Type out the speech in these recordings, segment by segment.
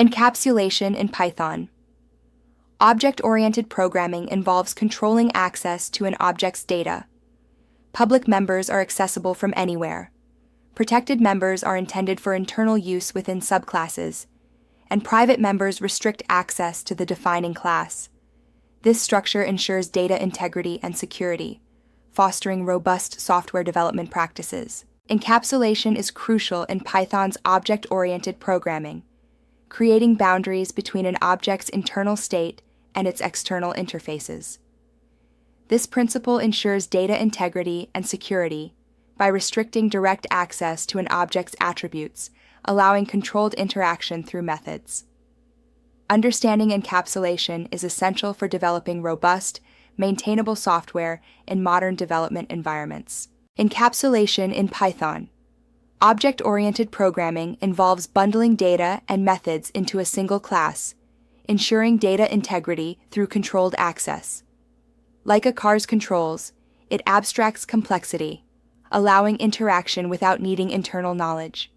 Encapsulation in Python. Object-oriented programming involves controlling access to an object's data. Public members are accessible from anywhere. Protected members are intended for internal use within subclasses, and private members restrict access to the defining class. This structure ensures data integrity and security, fostering robust software development practices. Encapsulation is crucial in Python's object-oriented programming, creating boundaries between an object's internal state and its external interfaces. This principle ensures data integrity and security by restricting direct access to an object's attributes, allowing controlled interaction through methods. Understanding encapsulation is essential for developing robust, maintainable software in modern development environments. Encapsulation in Python. Object-oriented programming involves bundling data and methods into a single class, ensuring data integrity through controlled access. Like a car's controls, it abstracts complexity, allowing interaction without needing internal knowledge.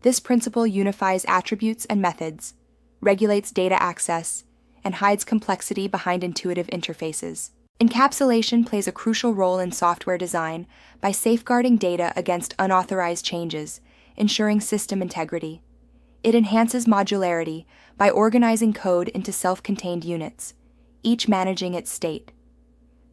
This principle unifies attributes and methods, regulates data access, and hides complexity behind intuitive interfaces. Encapsulation plays a crucial role in software design by safeguarding data against unauthorized changes, ensuring system integrity. It enhances modularity by organizing code into self-contained units, each managing its state.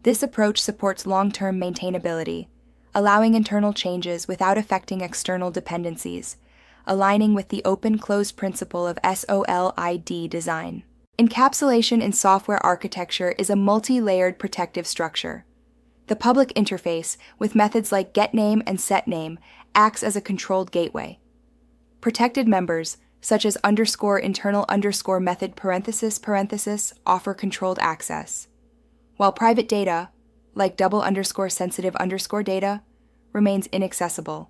This approach supports long-term maintainability, allowing internal changes without affecting external dependencies, aligning with the open-closed principle of SOLID design. Encapsulation in software architecture is a multi-layered protective structure. The public interface, with methods like getName and setName, acts as a controlled gateway. Protected members, such as _internal _method _, offer controlled access, while private data, like _sensitive data, remains inaccessible,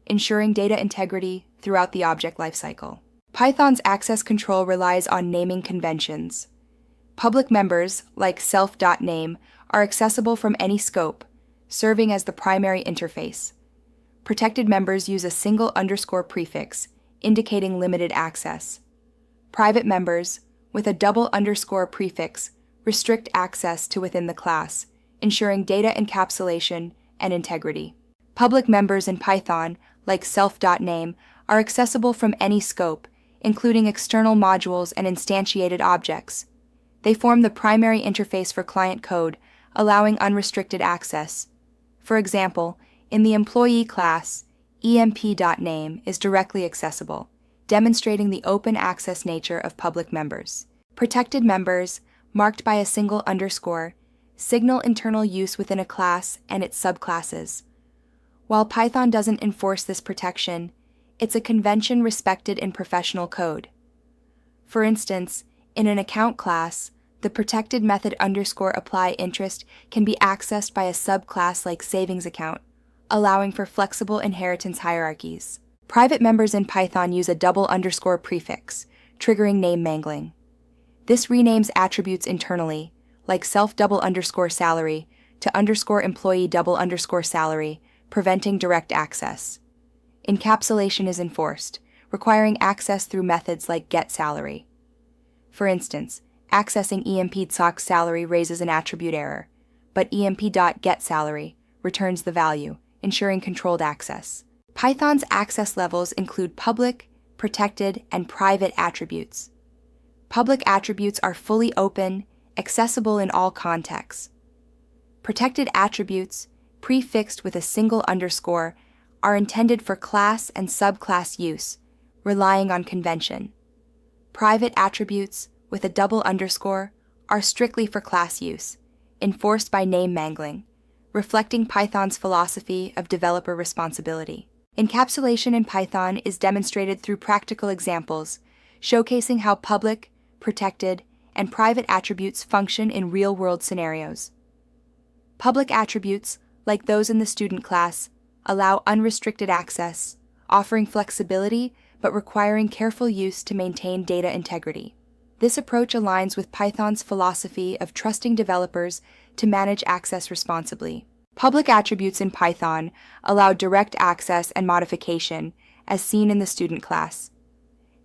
ensuring data integrity throughout the object lifecycle. Python's access control relies on naming conventions. Public members, like self.name, are accessible from any scope, serving as the primary interface. Protected members use a single underscore prefix, indicating limited access. Private members, with a double underscore prefix, restrict access to within the class, ensuring data encapsulation and integrity. Public members in Python, like self.name, are accessible from any scope, including external modules and instantiated objects. They form the primary interface for client code, allowing unrestricted access. For example, in the employee class, emp.name is directly accessible, demonstrating the open access nature of public members. Protected members, marked by a single underscore, signal internal use within a class and its subclasses. While Python doesn't enforce this protection, it's a convention respected in professional code. For instance, in an account class, the protected method _apply interest can be accessed by a subclass like savings account, allowing for flexible inheritance hierarchies. Private members in Python use a double underscore prefix, triggering name mangling. This renames attributes internally, like self double underscore salary to underscore employee double underscore salary, preventing direct access. Encapsulation is enforced, requiring access through methods like getSalary. For instance, accessing emp.salary raises an attribute error, but emp.getSalary returns the value, ensuring controlled access. Python's access levels include public, protected, and private attributes. Public attributes are fully open, accessible in all contexts. Protected attributes, prefixed with a single underscore, are intended for class and subclass use, relying on convention. Private attributes, with a double underscore, are strictly for class use, enforced by name mangling, reflecting Python's philosophy of developer responsibility. Encapsulation in Python is demonstrated through practical examples, showcasing how public, protected, and private attributes function in real-world scenarios. Public attributes, like those in the student class, allow unrestricted access, offering flexibility but requiring careful use to maintain data integrity. This approach aligns with Python's philosophy of trusting developers to manage access responsibly. Public attributes in Python allow direct access and modification, as seen in the student class.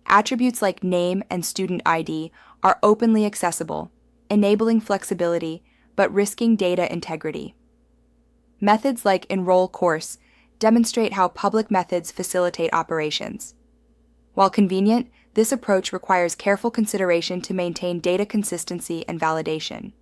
Attributes like name and student ID are openly accessible, enabling flexibility but risking data integrity. Methods like enroll course demonstrate how public methods facilitate operations. While convenient, this approach requires careful consideration to maintain data consistency and validation.